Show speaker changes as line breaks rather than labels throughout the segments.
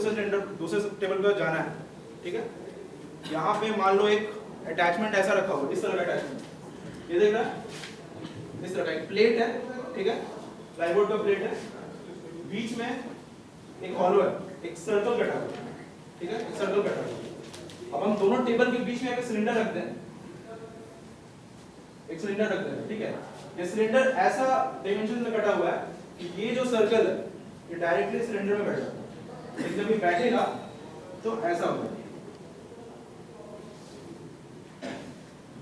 दूसरे टेबल पर जाना है, ठीक है। यहाँ पे मान लो एक अटैचमेंट ऐसा रखा हुआ, इस तरह का अटैचमेंट, ये देख रहा है, इस तरह का एक प्लेट है, ठीक है, प्लाईवुड का प्लेट है, बीच में एक हॉलो है, एक सर्कल कटा हुआ है, ठीक है, एक सर्कल कटा हुआ है। अब हम दोनों टेबल के बीच में एक सिलेंडर रखते हैं, एक सिलेंडर रखते हैं, ठीक है। ये सिलेंडर ऐसा डायमेंशन में कटा हुआ है कि ये जो सर्कल है ये डायरेक्टली सिलेंडर में बैठेगा, लेकिन जब ये बैठेगा तो ऐसा होगा,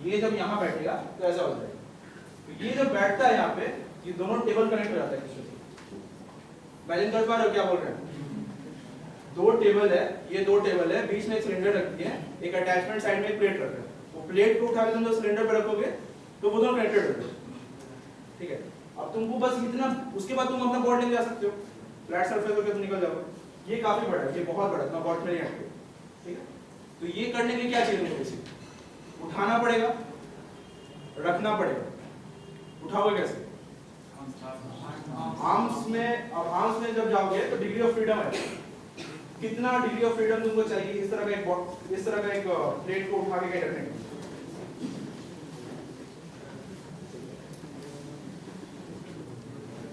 ये जब यहाँ बैठेगा तो ऐसा हो जाएगा। तो ये जब बैठता है यहाँ पे, ये दोनों टेबल कनेक्ट हो जाता है किसी से। इमेजिन कर पा रहे हो क्या बोल रहे हैं? दो टेबल है, ये दो टेबल है, बीच में एक सिलेंडर रख दिए, एक अटैचमेंट साइड में एक प्लेट रख है। वो प्लेट को उठा के तुम जब सिलेंडर पे रखोगे तो वो दोनों कनेक्टेड होंगे, ठीक है। अब तुमको बस इतना, उसके बाद तुम अपना बोर्ड लेके जा सकते हो, फ्लैट सरफेस होकर तुम निकल जाओगे। ये काफी बड़ा है, ये बहुत बड़ा है, मैं बोर्ड में नहीं रखते, ठीक है। तो ये करने के लिए क्या चाहिए तुमको? उठाना पड़ेगा, रखना पड़ेगा। उठाओगे कैसे? आर्म्स में। अब आर्म्स में जब जाओगे तो डिग्री ऑफ फ्रीडम है, कितना डिग्री ऑफ फ्रीडम तुमको चाहिए इस तरह का एक प्लेट को उठा के कहीं रखने के?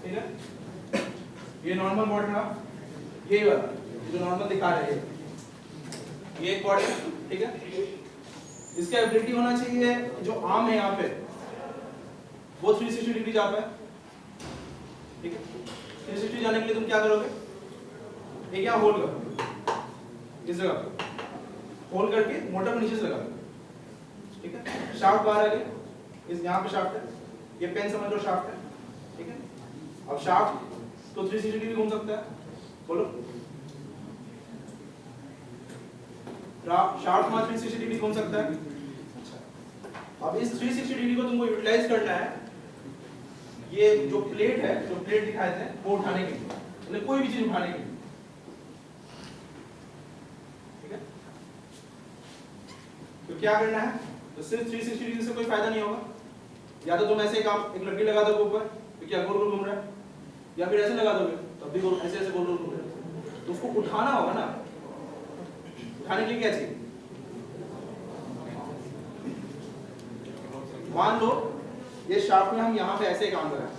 ठीक है, ये नॉर्मल बॉडी ना, ये वाला जो नॉर्मल दिखा रहे हैं, ये एक बॉडी, ठीक है। इसका एबिलिटी होना चाहिए, जो आर्म है यहाँ पे वो 360 डिग्री जा पाए, ठीक है। 360 जाने के लिए तुम क्या करोगे? एक यहाँ होल्ड करो, इस जगह पे होल्ड करके मोटर को नीचे से लगा दो, ठीक है। शाफ्ट बाहर आ गया, इस यहाँ पे शाफ्ट है, ये पेन समझ लो शाफ्ट है, ठीक है। अब शाफ्ट तो 360 डिग्री घूम सकता है, बोलो। शाफ्ट में 360 डिग्री घूम सकता है। अब इस 360 डिग्री को तुमको यूटिलाइज करना है, ये जो प्लेट है, जो प्लेट दिखाए थे वो उठाने के लिए, मतलब कोई भी चीज उठाने के लिए, ठीक है। तो क्या करना है? तो सिर्फ 360 डिग्री से कोई फायदा नहीं होगा। या तो तुम ऐसे एक लकड़ी लगा दोगे ऊपर, तो क्या गोल गोल घूम रहा है, या फिर ऐसे लगा दोगे तब भी गोल, ऐसे ऐसे गोल गोल घूम रहा है। तो उसको उठाना होगा ना। उठाने के लिए क्या चाहिए? मान लो ये शाफ्ट में हम यहाँ पे ऐसे काम कर रहे हैं,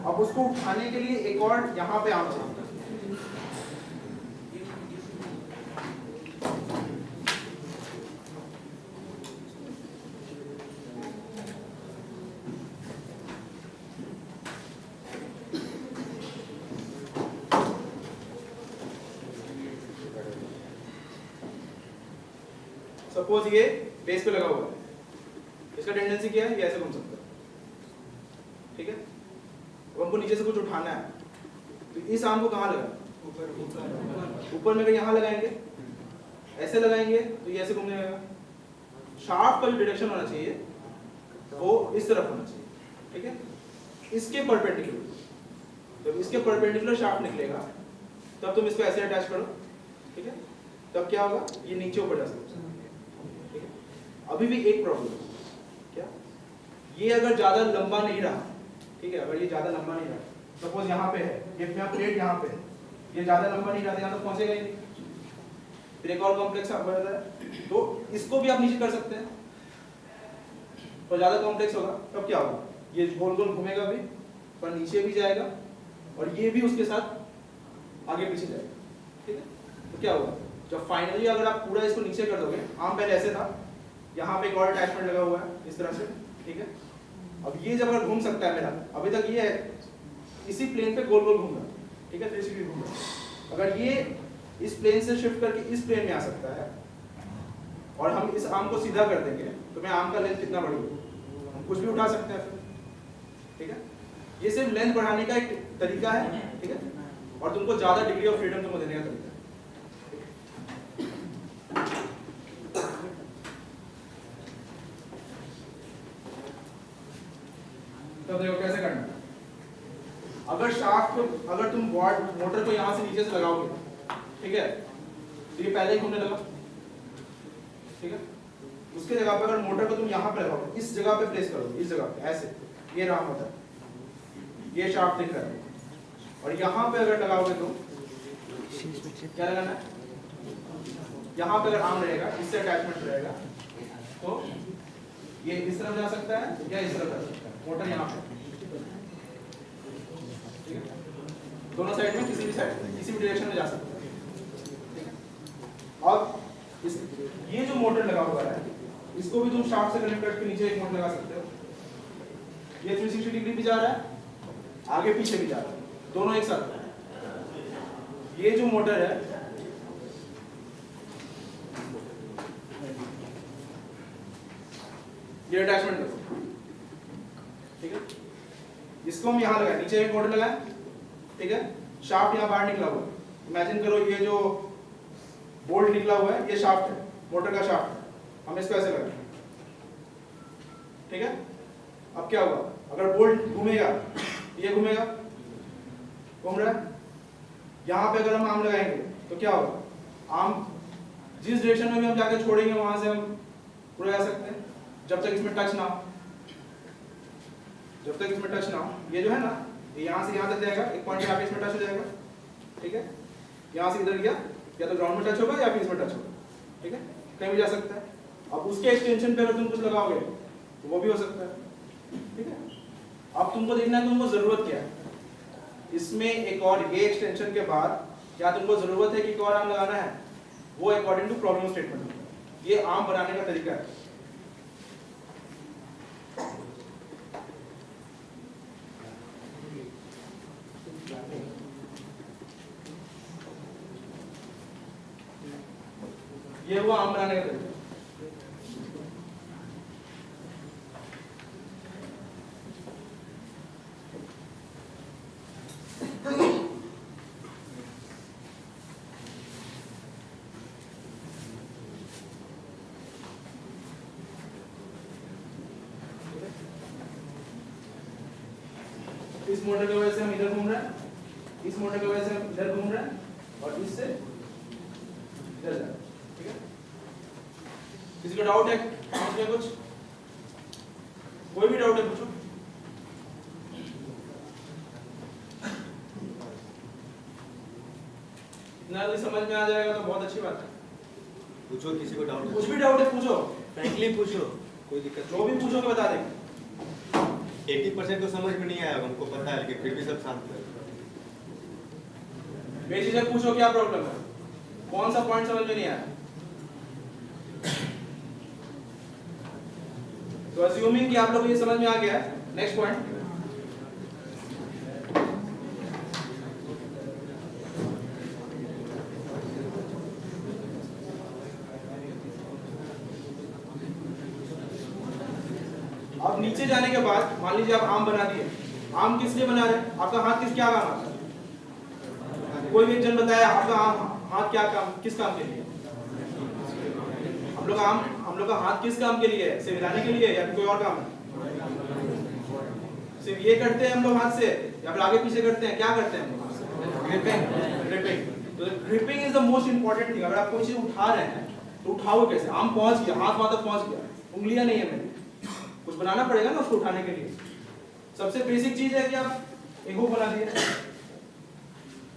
अब उसको उठाने के लिए एक और यहाँ पे आर्म चाहिए। सपोज ये बेस पे लगा हुआ है, इसका टेंडेंसी क्या है? ये ऐसे घूम सकता है, ठीक है। अब हमको नीचे से कुछ उठाना है, तो इस आर्म को कहाँ लगाएं? ऊपर में यहाँ लगाएंगे, ऐसे लगाएंगे तो ये ऐसे घूमने लगेगा। शाफ्ट का जो डायरेक्शन होना चाहिए वो इस तरफ होना चाहिए, ठीक है, इसके परपेंडिकुलर। जब इसके परपेंडिकुलर शाफ्ट निकलेगा तब तुम इसको ऐसे अटैच करो, ठीक है। तब क्या होगा? ये नीचे ऊपर जा सकता है, ठीक है। अभी भी एक प्रॉब्लम, क्या? ये अगर ज्यादा लंबा नहीं रहा, ठीक है, अगर ये ज्यादा लंबा नहीं रहा, सपोज यहाँ पे है, ये प्लेट यहाँ पे है, ये ज्यादा लंबा नहीं रहा, यहाँ तक पहुंचेगा ही नहीं, फिर एक और कॉम्प्लेक्स बढ़ रहा है, तो इसको भी आप नीचे कर सकते हैं, और ज्यादा कॉम्प्लेक्स होगा तब क्या होगा? ये गोल गोल घूमेगा भी, पर नीचे भी जाएगा, और ये भी उसके साथ आगे पीछे जाएगा, ठीक है। तो क्या होगा? जब फाइनली अगर आप पूरा इसको नीचे कर दोगे, आम पहले ऐसे था, यहाँ पे एक और अटैचमेंट लगा हुआ है इस तरह से, ठीक है। अब ये जब अगर घूम सकता है मेरा, अभी तक ये है इसी प्लेन पे गोल गोल घूम रहा है, ठीक है, 360 डिग्री घूम रहा है। अगर ये इस प्लेन से शिफ्ट करके इस प्लेन में आ सकता है, और हम इस आर्म को सीधा कर देंगे, तो मैं आर्म का लेंथ कितना बढ़ेगा? हम कुछ भी उठा सकते हैं फिर, ठीक है। ये सिर्फ लेंथ बढ़ाने का एक तरीका है, ठीक है, और तुमको ज्यादा डिग्री ऑफ फ्रीडम तुमको देने का तरीका है। तो देखो कैसे करना है। अगर शाफ्ट को, अगर तुम मोटर को यहाँ से नीचे से लगाओगे, ठीक है, तो ये पहले ही घूमने लगा, ठीक है। उसके जगह पे अगर मोटर को तुम यहाँ पे लगाओगे, इस जगह पे प्लेस करोगे, इस जगह पे ऐसे, ये राम होता है, ये शाफ्ट दिख रहा है, और यहाँ पे अगर लगाओगे तो क्या लगाना है? यहाँ पे अगर आर्म रहेगा, इससे अटैचमेंट रहेगा, तो ये इस तरफ जा सकता है या इस तरफ जा सकता है। मोटर यहाँ पे, ठीक है, दोनों साइड में किसी भी डायरेक्शन में जा सकता है। अब ये जो मोटर लगा हुआ है, इसको भी तुम शाफ्ट से कनेक्ट करके नीचे एक मोटर लगा सकते हो। ये 360 डिग्री भी जा रहा है, आगे पीछे भी जा रहा है, दोनों एक साथ। ये जो मोटर है, ये अटैचमेंट करो, ठीक है। इसको हम यहाँ लगाए, नीचे एक मोटर लगाए, ठीक है। शाफ्ट यहाँ बाहर निकला हुआ है, इमेजिन करो ये जो बोल्ट निकला हुआ है, ये शाफ्ट है, मोटर का शाफ्ट है। हम इसको ऐसे लगाए, ठीक है। अब क्या हुआ, अगर बोल्ट घूमेगा, ये घूमेगा, घूम रहा है। यहाँ पे अगर हम आर्म लगाएंगे तो क्या होगा, आर्म जिस डायरेक्शन में भी हम जाके छोड़ेंगे वहां से हम पूरा जा सकते हैं, जब तक इसमें टच ना हो। जब तक इसमें टच ना हो, ये जो है ना, ये यहाँ से यहाँ तक जाएगा, एक पॉइंट यहाँ पे इसमें टच हो जाएगा, ठीक है। यहाँ से इधर गया, या तो ग्राउंड में टच होगा या फिर इसमें टच होगा, ठीक है, कहीं भी जा सकता है। अब उसके एक्सटेंशन पे अगर तुम कुछ लगाओगे तो वो भी हो सकता है, ठीक है। अब तुमको देखना है तुमको जरूरत क्या है इसमें। एक और ये एक्सटेंशन के बाद क्या तुमको जरूरत है कि एक और आर्म लगाना है, वो अकॉर्डिंग टू प्रॉब्लम स्टेटमेंट। ये आर्म बनाने का तरीका है। ये हुआ आर्म बनाने का तरीका। इस मोटर की वजह से हम इधर घूम रहे हैं, इस मोटर की वजह से हम इधर घूम रहे हैं, और इससे इधर जा रहे हैं, ठीक है। किसी को डाउट है इसमें कुछ? कोई भी डाउट है पूछो। इतना जल्दी समझ में आ जाएगा तो बहुत अच्छी बात है।
पूछो, किसी को डाउट,
कुछ भी डाउट है पूछो,
फ्रैंकली पूछो, कोई दिक्कत
जो भी पूछोगे बता देंगे।
80% तो समझ में नहीं आया, हमको पता है, लेकिन फिर भी सब शांत है।
बेझिझक पूछो क्या प्रॉब्लम है, कौन सा पॉइंट समझ में नहीं आया। तो अज्यूमिंग कि आप लोगों को ये समझ में आ गया, नेक्स्ट पॉइंट। अब नीचे जाने के बाद मान लीजिए आप आर्म बना दिए। आर्म किस लिए बना रहे हैं? आपका हाथ किस क्या काम आता है? कोई भी एक जन बताया आपका हाथ क्या काम, किस काम के लिए? हम लोग का हाथ किस काम के लिए है? सिर्फ हिलाने के लिए या फिर कोई और काम है? सिर्फ ये करते हैं हम लोग हाथ से या फिर आगे पीछे करते हैं? क्या करते हैं? ग्रिपिंग। तो gripping is the most important thing. अगर आप कोई चीज उठा रहे हैं तो उठाओ कैसे? आर्म पहुंच गया, हाथ वहां तक पहुंच गया, उंगलियां नहीं है मेरी, कुछ बनाना पड़ेगा ना उसको उठाने के लिए। सबसे बेसिक चीज है कि आप एक हुक बना दिए।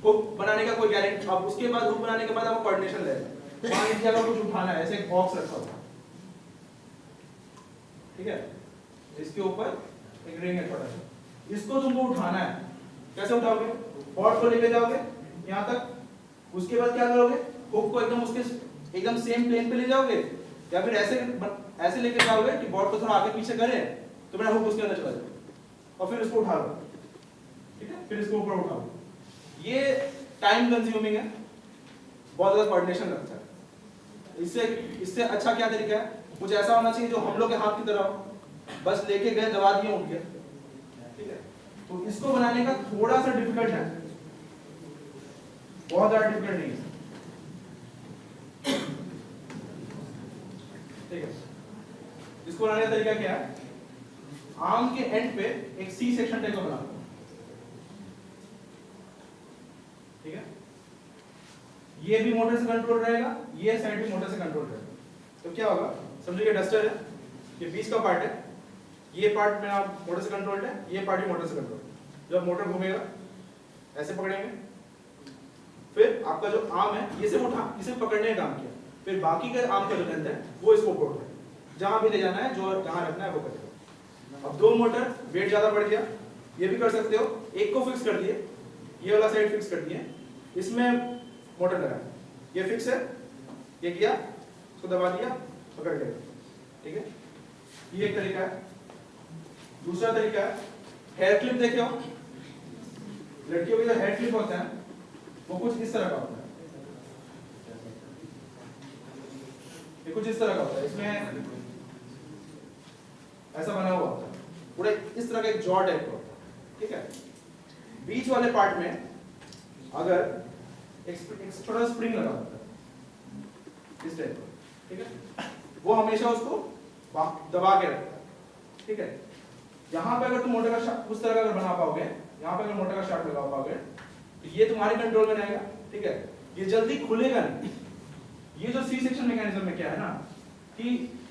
हुक बनाने का कोई गारंटी, अब उसके बाद हुक बनाने के बाद आपको कोऑर्डिनेशन लगेगा। मान लीजिए अगर कुछ उठाना है, ऐसे एक बॉक्स रखा हुआ, ठीक है, इसके ऊपर एक रिंग है छोटा सा, इसको तुमको उठाना है। कैसे उठाओगे? बॉर्ड को लेके जाओगे यहाँ तक, उसके बाद क्या करोगे? हुक को एकदम उसके एकदम सेम प्लेन पे ले जाओगे, या फिर ऐसे लेके जाओगे कि बॉर्ड को थोड़ा आगे पीछे करे तो मेरा हुक उसके अंदर चला जाए, और फिर उसको उठा लो, ठीक है, फिर इसको ऊपर उठाओ। ये टाइम कंज्यूमिंग है, बहुत ज्यादा कोऑर्डिनेशन लगता है। इससे अच्छा क्या तरीका है? कुछ ऐसा होना चाहिए जो हम लोग के हाथ की तरह हो, बस लेके गए, दबा दिए, उठ गया, ठीक है। तो इसको बनाने का थोड़ा सा डिफिकल्ट है, बहुत ज्यादा डिफिकल्ट नहीं है, ठीक है। इसको बनाने का तरीका क्या है? आर्म के एंड पे एक सी सेक्शन टाइप का बना, ठीक है। ये भी मोटर से कंट्रोल रहेगा, ये साइड भी मोटर से कंट्रोल रहेगा। तो क्या होगा? समझो ये डस्टर है, ये बीच का पार्ट है, ये पार्ट में आप मोटर से कंट्रोल्ड है, ये पार्ट भी मोटर से कंट्रोल है। जब मोटर घूमेगा ऐसे पकड़ेंगे, फिर आपका जो आर्म है ये सिर्फ उठा, इसे पकड़ने का काम किया, फिर बाकी के आर्म का जो लेंथ है वो इसको पकड़ रहा है, जहां भी ले जाना है, जो जहां रखना है वो करेगा। अब दो मोटर, वेट ज्यादा बढ़ गया, ये भी कर सकते हो, एक को फिक्स कर दिए, ये वाला साइड फिक्स कर दिए, इसमें मोटर लगा, ये फिक्स है, ये किया, इसको दबा दिया, पकड़ लेगा, ठीक है, ये एक तरीका है। दूसरा तरीका है हेयर क्लिप, देखे हो लड़कियों के जो हेयर क्लिप होता है वो कुछ इस तरह का होता है, ये कुछ इस तरह का होता है, इसमें ऐसा बना हुआ होता है, पूरा इस तरह का एक जॉ टाइप का होता है, ठीक है। बीच वाले पार्ट में अगर एक छोटा सा स्प्रिंग लगा होता है इस टाइप का, ठीक है, वो हमेशा उसको दबा के रखता है, ठीक है। यहाँ पे अगर तुम मोटर का उस तरह का अगर बना पाओगे, यहाँ पे अगर मोटर का शाफ्ट लगा पाओगे तो ये तुम्हारे कंट्रोल में रहेगा, ठीक है, ये जल्दी खुलेगा नहीं। ये जो सी सेक्शन मैकेनिज्म में क्या है ना कि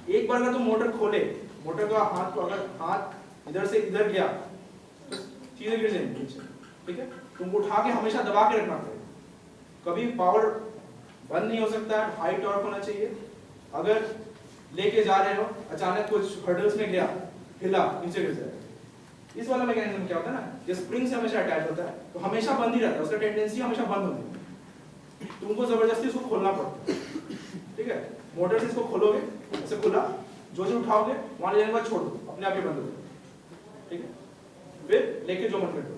एक बार अगर तुम मोटर खोले, मोटर का हाथ को अगर हाथ इधर से इधर गया तो चीजें गिर जाएंगी नीचे, ठीक है, तुमको उठा के हमेशा दबा के रखना पड़ेगा, कभी पावर बंद नहीं हो सकता है, हाई टॉर्क होना चाहिए। अगर लेके जा रहे हो अचानक कुछ हर्डल्स में गया, हिला, नीचे गिर जाएगा। इस वाला मैकेनिज्म क्या होता है ना, ये स्प्रिंग से हमेशा अटैच होता है तो हमेशा बंद ही रहता है, उसका टेंडेंसी हमेशा बंद होती है, तुमको जबरदस्ती उसको खोलना पड़ता है, ठीक है। मोटर से इसको खोलोगे, ऐसे खुला, जो उठाओगे वहां ले जाने के बाद छोड़ दो, अपने आप ही बंद हो जाएगा, ठीक है, फिर लेके जो मन कर दो।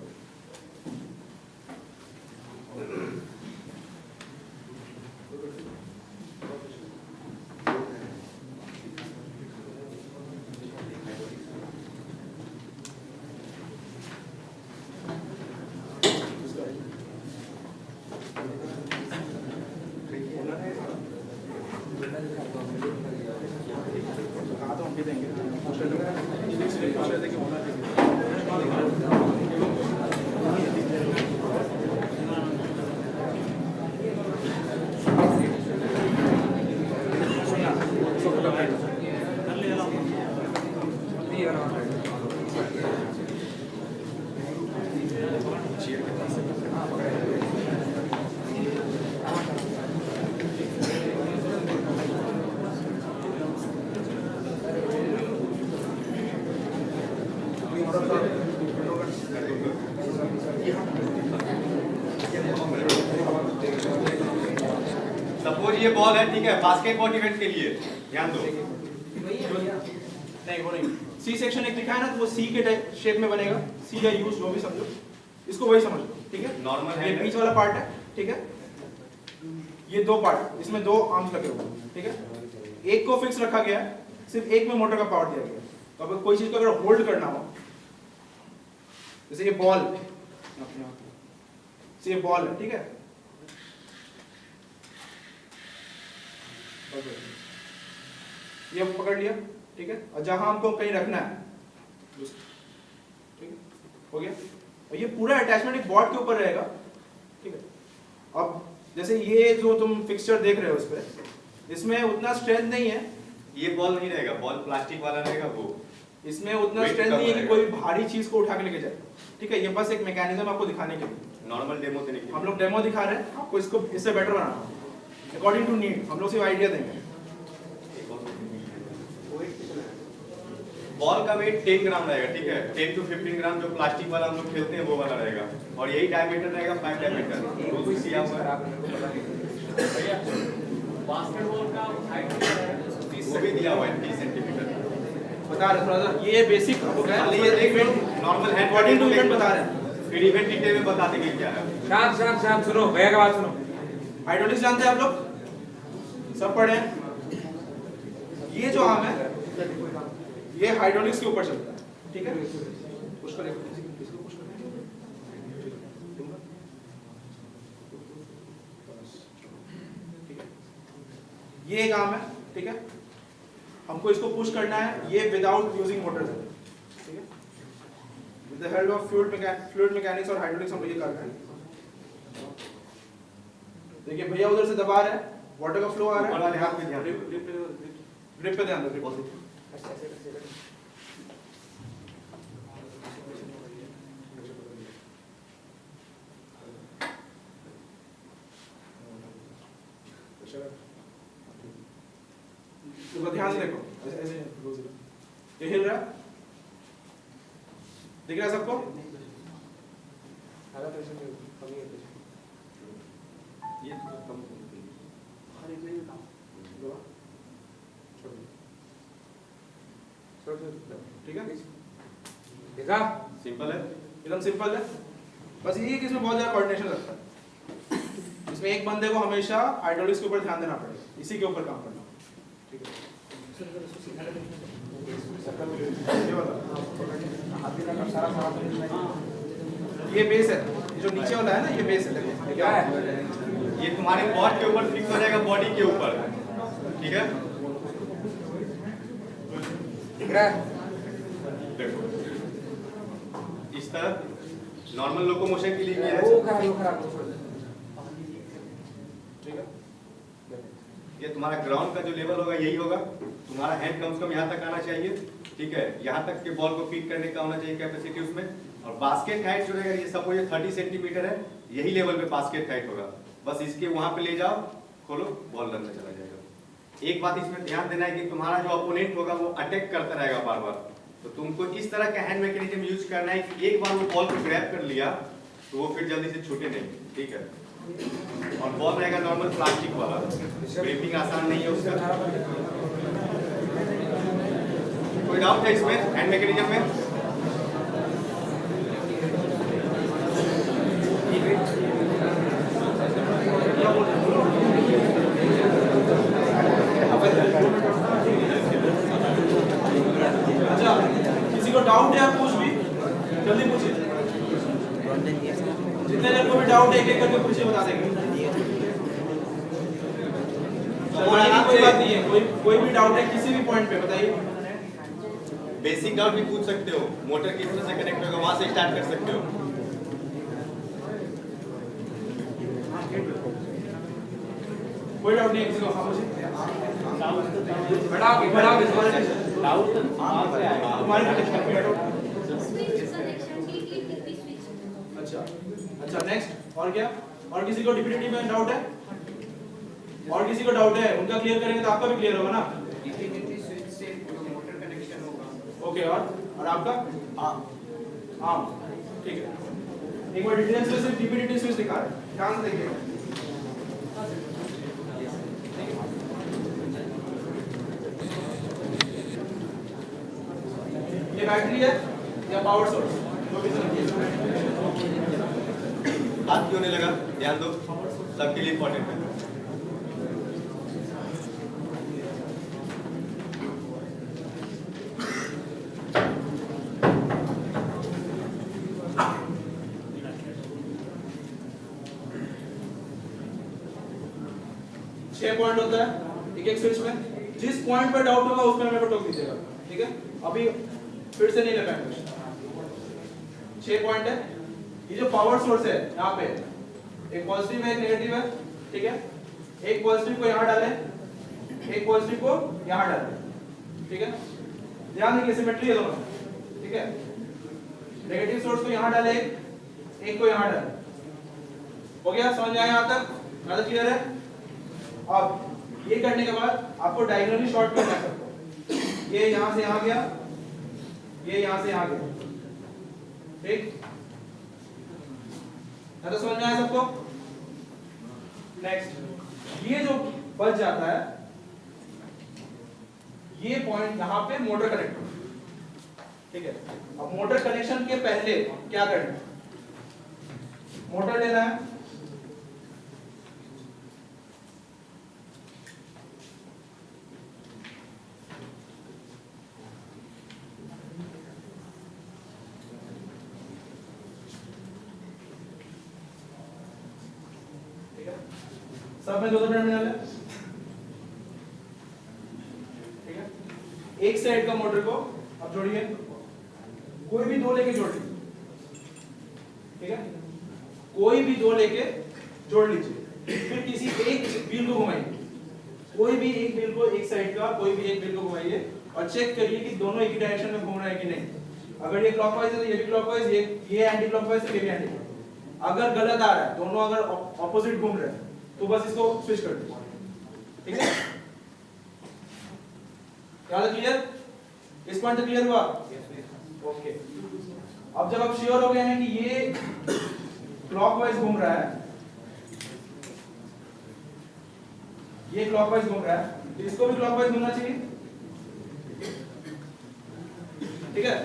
सपोज ये बॉल है, ठीक है, बास्केटबॉल इवेंट के लिए ध्यान दो,
नहीं वो नहीं, सी सेक्शन एक दिखा है ना, तो वो सी के शेप में बनेगा, सी या यू जो भी समझो, इसको वही समझ लो, ठीक है।
नॉर्मल
ये बीच वाला पार्ट है, ठीक है, ये दो पार्ट, इसमें दो आर्म्स लगे हुए हैं, ठीक है, एक को फिक्स रखा गया है, सिर्फ एक में मोटर का पावर दिया गया है। तो अगर कोई चीज को अगर होल्ड करना हो, जैसे ये बॉल, ये बॉल है, ठीक है, ये पकड़ लिया, ठीक है, और जहां हमको कहीं रखना है, ठीक है, हो गया, और ये पूरा अटैचमेंट एक बॉर्ड के ऊपर रहेगा, ठीक है। अब जैसे ये जो तुम फिक्सचर देख रहे हो, इस पे इसमें उतना स्ट्रेंथ नहीं है,
ये बॉल नहीं रहेगा, बॉल प्लास्टिक वाला रहेगा, वो
इसमें उतना स्ट्रेंथ नहीं है कि कोई भारी चीज को उठा के लेके जाए, ठीक है। ये बस एक मैकेनिज्म आपको दिखाने के लिए,
नॉर्मल डेमो देने के लिए
हम लोग डेमो दिखा रहे हैं, आपको इसको इससे बेटर बनाना अकॉर्डिंग टू नीड, हम लोग सिर्फ आइडिया देंगे।
बॉल का वेट 10 ग्राम रहेगा, ठीक है, 10 to 15 ग्राम जो प्लास्टिक वाला हम लोग खेलते हैं वो वाला रहेगा, और यही डायमीटर रहेगा 5 डायमीटर,
बास्केटबॉल का हाइट
वो भी दिया हुआ है 30 सेंटीमीटर।
बता रहे थोड़ा सा, ये बेसिक आपको क्या है, ये एक मिनट
नॉर्मल है,
अकॉर्डिंग टू इवेंट बता रहे हैं,
फिर इवेंट डिटेल में बता देंगे क्या है।
शांत शांत शांत सुनो, भैया की बात सुनो।
हाइड्रोलिक्स जानते हैं आप लोग, सब पढ़े हैं। ये जो आर्म है ये हाइड्रोलिक्स के ऊपर चलता है, ठीक है, पुश करें, इसको पुश करें, ठीक है, ये एक आर्म है, ठीक है, हमको इसको पुश करना है, ये विदाउट यूजिंग मोटर है, ठीक है, with the help of fluid mechanics और हाइड्रोलिक्स हम ये कर रहे हैं। देखिए भैया उधर से दबा रहे हैं, वाटर का फ्लो आ रहा है,
हाथ पे ध्यान,
ग्रिप पे ध्यान दो, तो ध्यान से देखो, ऐसे ये हिल रहा है, दिख रहा है सबको?
ये थोड़ा कम
ठीक है,
देखा
सिंपल है।
एकदम सिंपल है। बस ये कि इसमें बहुत ज्यादा कोऑर्डिनेशन लगता है। इसमें एक बंदे को हमेशा हाइड्रोलिक्स के ऊपर ध्यान देना पड़ेगा, इसी के ऊपर काम करना। ठीक है, ये वाला ये बेस है, ये जो नीचे वाला है ना, ये बेस है। देखो ये क्या है,
ये तुम्हारे पॉट के ऊपर फिक्स हो जाएगा, बॉडी के ऊपर। ठीक है,
दिख रहा है?
देखो इस तरह नॉर्मल लोकोमोशन के लिए भी है।
वो खराब
ठीक है।
ये तुम्हारा ग्राउंड का जो लेवल होगा यही होगा। तुम्हारा हैंड कम से कम यहाँ तक आना चाहिए। ठीक है, यहाँ तक के बॉल को फीड करने का होना चाहिए कैपेसिटी उसमें। और बास्केट हाइट जो रहेगा, ये सपोज ये 30 सेंटीमीटर है, यही लेवल पे बास्केट हाइट होगा। बस इसके वहां पे ले जाओ, खोलो, बॉल रन में चला जाएगा। एक बात इसमें ध्यान देना है कि तुम्हारा जो अपोनेंट होगा वो अटैक करता रहेगा बार बार। तो तुमको इस तरह का हैंड मैकेनिज्म यूज करना है कि एक बार वो बॉल को ग्रैब कर लिया तो वो फिर जल्दी से छूटे नहीं। ठीक है, और बॉल रहेगा नॉर्मल प्लास्टिक वाला, ग्रिपिंग आसान नहीं है उसका। कोई डाउट है इसमें हैंड मैकेनिज्म में?
अच्छा, किसी को डाउट है आप पूछ भी, जल्दी पूछिए। जितने जन को भी डाउट है एक एक करके पूछिए, बता देंगे। कोई बात नहीं है, कोई भी डाउट है किसी भी पॉइंट पे बताइए।
बेसिक डाउट भी पूछ सकते हो, मोटर किस तरह से कनेक्ट होगा वहां से स्टार्ट कर सकते हो।
कोई डाउट नहीं है किसी को? हाँ पूछिए।
बढ़ाओ
डाउट तुम्हारे कनेक्शन पे डाउट। अच्छा नेक्स्ट, और क्या? और किसी को डीपीडीटी में डाउट है? और किसी को डाउट है? उनका क्लियर करेंगे तो आपका भी क्लियर होगा ना? ओके, और आपका? हाँ ठीक है। एक बार डिटेल्स में सिर्फ डीपीडीटी स्विच दिखा रहे हैं, ध्यान से देखिएगा। ये बैटरी है या पावर सोर्स, जो भी समझिए।
हाथ क्यों नहीं लगा? ध्यान दो, सबके लिए इंपॉर्टेंट है।
छह पॉइंट होता है एक एक स्विच में। जिस पॉइंट पर डाउट होगा उसमें मेरे को टोक दीजिएगा। ठीक है, अभी फिर से नहीं लगाएंगे। 6 पॉइंट है। ये जो पावर सोर्स है यहाँ पे एक पॉजिटिव है एक नेगेटिव है। ठीक है, एक पॉजिटिव को यहाँ डालें, एक पॉजिटिव को यहाँ डालें। ठीक है, ध्यान देखिए सिमेट्री है दोनों। ठीक है, नेगेटिव सोर्स को यहाँ डालें, एक को यहाँ डालें। हो गया? समझ में आया यहाँ तक? ज़्यादा क्लियर है? अब ये करने के बाद आपको डायगोनली शॉर्ट करना है सबको। ये यहाँ से यहाँ गया, ये यहाँ से यहाँ गया। ठीक, तो समझ में आया सबको? नेक्स्ट, ये जो बच जाता है, ये पॉइंट यहाँ पे मोटर कनेक्ट हो। ठीक है, अब मोटर कनेक्शन के पहले क्या करना है? मोटर लेना है, सब में 2-2 टर्मिनल है। ठीक है, एक साइड का मोटर को अब जोड़िए, कोई भी दो लेके जोड़ लीजिए। ठीक है, कोई भी दो लेके जोड़ लीजिए। फिर किसी एक व्हील को घुमाइए, कोई भी एक व्हील को, एक साइड का कोई भी एक व्हील को घुमाइए और चेक करिए कि दोनों एक ही डायरेक्शन में घूम रहा है कि नहीं। अगर ये क्लॉकवाइज है तो ये भी क्लॉकवाइज, ये एंटी क्लॉकवाइज है, ये भी एंटी क्लॉकवाइज। अगर गलत आ रहा है, दोनों अगर ऑपोजिट घूम रहे हैं, तो बस इसको स्विच कर दीजिए। ठीक है, क्या क्लियर? इस पॉइंट तक क्लियर हुआ? ओके। अब जब आप श्योर हो गए हैं कि ये क्लॉकवाइज घूम रहा है, ये क्लॉकवाइज घूम रहा है, तो इसको भी क्लॉकवाइज घूमना चाहिए। ठीक है,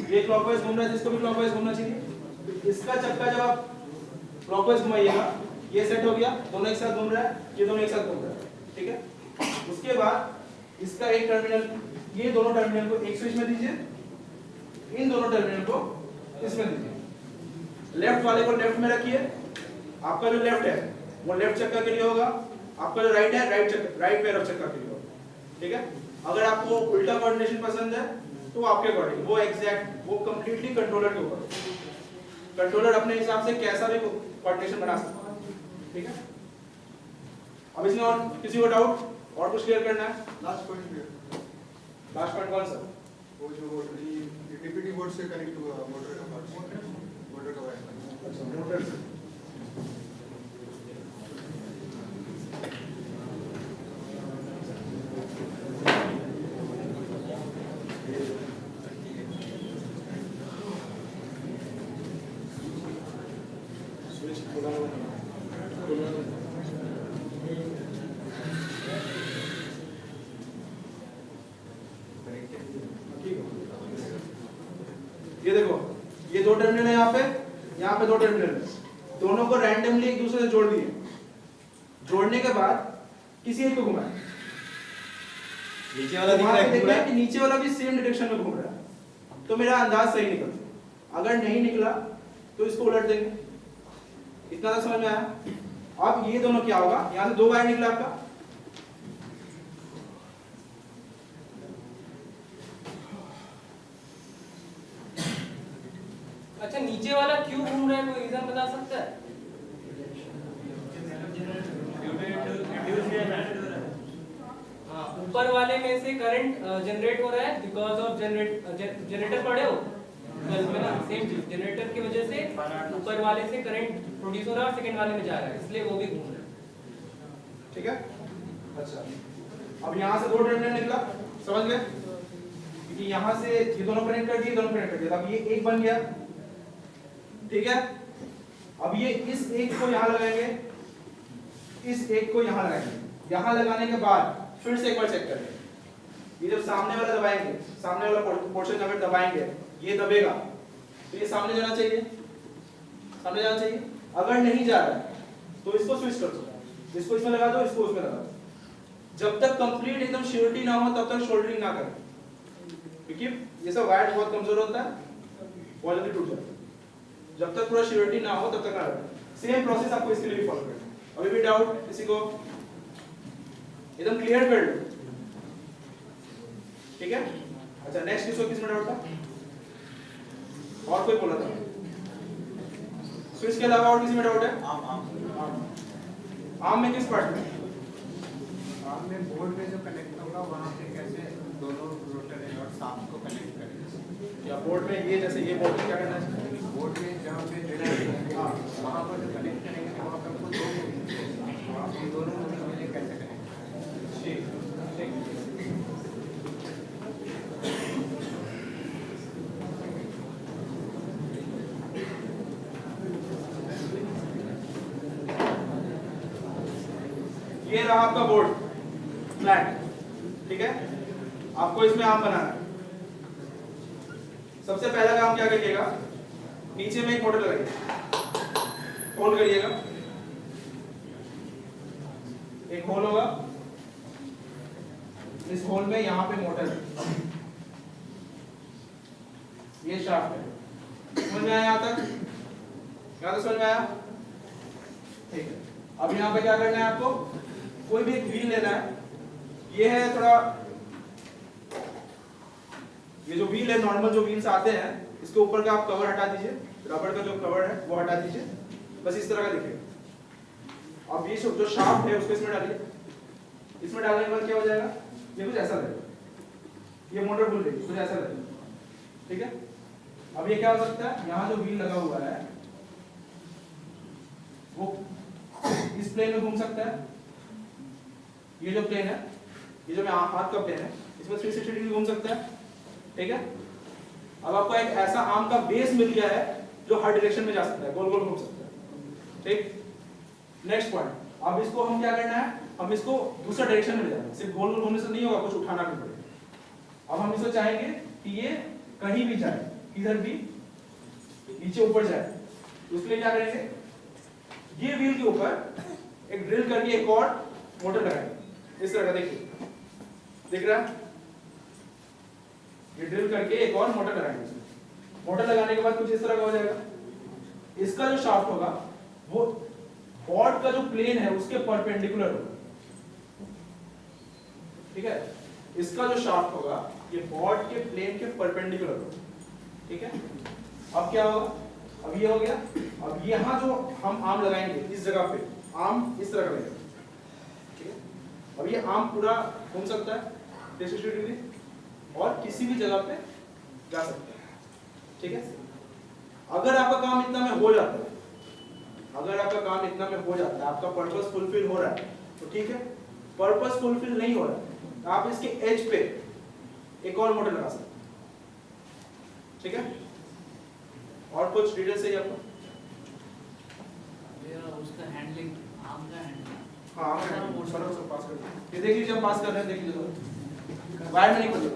ये क्लॉकवाइज घूम रहा है, इसको भी क्लॉकवाइज घूमना चाहिए। तो इसका चक्का जब आप क्लॉकवाइज घुमाइएगा, ये सेट हो गया, दोनों एक साथ घूम रहा है, ये दोनों एक साथ घूम रहा है। ठीक है, उसके बाद इसका एक टर्मिनल, ये दोनों टर्मिनल को एक स्विच में दीजिए, इन दोनों टर्मिनल को इसमें दीजिए। लेफ्ट वाले को लेफ्ट में रखिए, आपका जो लेफ्ट है वो लेफ्ट चक्का के लिए होगा, आपका जो राइट है राइट पैर ऑफ चक्का के लिए होगा। ठीक है, अगर आपको उल्टा कोऑर्डिनेशन पसंद है तो आपके अकॉर्डिंग, वो एग्जैक्ट, वो कंप्लीटली कंट्रोलर के ऊपर, कंट्रोलर अपने हिसाब से कैसा भी कोऑर्डिनेशन बना सकता है। ठीक है, अब इसमें और किसी को डाउट और कुछ क्लियर करना है?
लास्ट पॉइंट
कौन सा?
वो जो डीपीटी बोर्ड से कनेक्ट हुआ मोटर का पार्ट, मोटर का वायर।
अच्छा, मोटर से। ये देखो, ये दो टर्मिनल है यहाँ पे दो टर्मिनल है, दोनों को रैंडमली एक दूसरे से जोड़ दिए। जोड़ने के बाद किसी एक को घुमाएं,
नीचे वाला दिख रहा है घूम रहा है।
कि नीचे वाला भी सेम डायरेक्शन में घूम रहा है, तो मेरा अंदाज सही निकलता। अगर नहीं निकला तो इसको उलट देंगे। इतना तो समझ में आया। अब ये दोनों क्या होगा, यहाँ से दो वायर निकला आपका,
अच्छा नीचे वाला क्यों घूम रहा है, कोई रीजन बता सकता है? हाँ, ऊपर वाले में से करंट जनरेट हो रहा है बिकॉज ऑफ जनरेटर पढ़े हो कल में ना, सेम चीज, जनरेटर की वजह से ऊपर वाले से करंट प्रोड्यूस हो रहा है और सेकंड वाले में जा रहा है, इसलिए वो भी घूम रहा है।
ठीक है। अच्छा, अब यहाँ से दो टर्मिनल निकला, समझ गए? क्योंकि यहाँ से ये दोनों कनेक्ट कर दिए, दोनों कनेक्ट कर दिए, अब ये एक बन गया। ठीक है, अब ये इस एक को यहाँ लगाएंगे, इस एक को यहाँ लगाएंगे। यहाँ लगाने के बाद फिर से एक बार चेक करेंगे, ये जब सामने वाला दबाएंगे, सामने वाला पोर्शन अगर दबाएंगे, ये दबेगा तो ये सामने जाना चाहिए, सामने जाना चाहिए। अगर नहीं जा रहा है तो इसको स्विच कर दो, इसको इसमें लगा दो, इसको उसमें लगा दो। जब तक कंप्लीट एकदम श्योरिटी ना हो तब तक शोल्डरिंग ना करें, क्योंकि ये सब वायर बहुत कमजोर होता है, बहुत जल्दी टूट जाता है। जब तक पूरा श्योरिटी ना हो तब तक ना रखें। सेम प्रोसेस आपको इसके लिए भी फॉलो करना है। अभी भी डाउट किसी को? एकदम क्लियर कर लो। ठीक है, अच्छा नेक्स्ट किसको किसमें डाउट था? और कोई बोला था? स्विच के अलावा और किसी में डाउट है? आर्म में किस पार्ट में?
आर्म में बोर्ड में जो कनेक्ट होगा वहाँ पे कैसे दोनों रोटर और शाफ्ट को कनेक्ट करेंगे,
या बोर्ड में ये, जैसे ये बोर्ड में क्या करना है?
बोर्ड में जहाँ पे वहाँ पर जो कनेक्ट करेंगे तो वहाँ पर हमको दो दोनों मिले कैसे करेंगे?
ठीक ठीक। ये रहा आपका बोर्ड फ्लैट। ठीक है, आपको इसमें आर्म बनाना है। सबसे पहला काम क्या करिएगा, नीचे में एक मोटर लगाइए, होल्ड करिएगा, एक होल होगा, इस होल में यहाँ पे मोटर है, ये शाफ्ट है। समझ में आया यहाँ तक? यहाँ तक समझ में आया? ठीक है, अब यहाँ पे क्या करना है आपको, कोई भी एक व्हील लेना है। ये है थोड़ा, ये जो व्हील है, नॉर्मल जो व्हील्स आते हैं, इसके ऊपर का आप कवर हटा दीजिए, रबर का जो कवर है वो हटा दीजिए, बस इस तरह का दिखेगा। अब ये जो शाफ्ट है उसको इसमें डालिए। इसमें डालने के बाद क्या हो जाएगा, ये कुछ ऐसा लगेगा, ये मोटर खुल रही है, कुछ ऐसा लगेगा। ठीक है, अब ये क्या हो सकता है, यहाँ जो व्हील लगा हुआ है वो इस प्लेन में घूम सकता है, ये जो प्लेन है, ये जो हाथ का प्लेन है, इसमें 360 डिग्री घूम सकता है, ठीक है। अब आपको एक ऐसा आर्म का बेस मिल गया है जो हर डायरेक्शन में जा सकता है, गोल गोल घूम सकता है, ठीक। नेक्स्ट पॉइंट, अब इसको हम क्या करना है, हम इसको दूसरा डायरेक्शन में ले जाना है, सिर्फ गोल गोल घूमने से नहीं होगा, कुछ उठाना भी पड़ेगा। अब हम इसको चाहेंगे कि ये कहीं भी जाए, इधर भी, नीचे ऊपर जाए, तो उसके लिए क्या करेंगे, ये व्हील के ऊपर एक ड्रिल करके एक और मोटर लगाएंगे, इस तरह का, देखिए दिख रहा है, ये ड्रिल करके एक और मोटर लगाएंगे इसमें। मोटर लगाने के बाद कुछ इस तरह का हो जाएगा। इसका जो शाफ्ट होगा वो बॉर्ड का जो प्लेन है उसके परपेंडिकुलर होगा, ठीक है। इसका जो शाफ्ट होगा ये बॉर्ड के प्लेन के परपेंडिकुलर होगा, ठीक है। अब क्या होगा, अब ये हो गया। अब यहाँ जो हम आर्म लगाएंगे इस जगह पे, आर्म इस तरह का लगेगा, ठीक है। अब ये आर्म पूरा घूम सकता है 360 डिग्री और किसी भी जगह पे जा सकता है, ठीक है। अगर आपका काम इतना में हो जाता है, अगर आपका काम इतना में हो जाता है, आपका पर्पस फुलफिल हो रहा है तो ठीक है। पर्पस फुलफिल नहीं हो रहा है तो आप इसके एज पे एक और मोटर लगा सकते हैं, ठीक है। और कुछ डिटेल चाहिए आपको?
उसका हैंडलिंग, आर्म का हैंडलिंग,
हाँ पास कर दो। ये देख लीजिए, पास कर रहे हैं, देख लीजिए वायर में नहीं खोलिए।